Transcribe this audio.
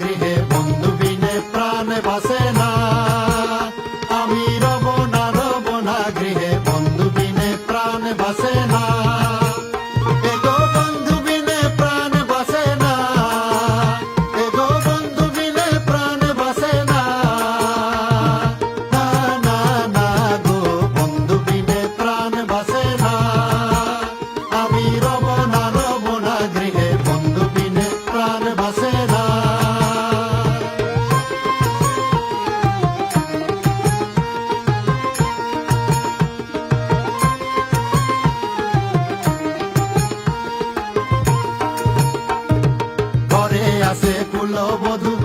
গৃহে বন্ধু বিনে প্রাণ বাসে না, আমি রব না গৃহে বন্ধু বিনে প্রাণ বাসে না, এগো বন্ধু বিনে প্রাণ বাসে না, এগো বন্ধু বিনে প্রাণ বাসে না, না না না গো বন্ধু বিনে প্রাণ বাসে না, আমি রব না গৃহে বন্ধু বিনে প্রাণ বাসে না। ঘরে আছে কুলবধূ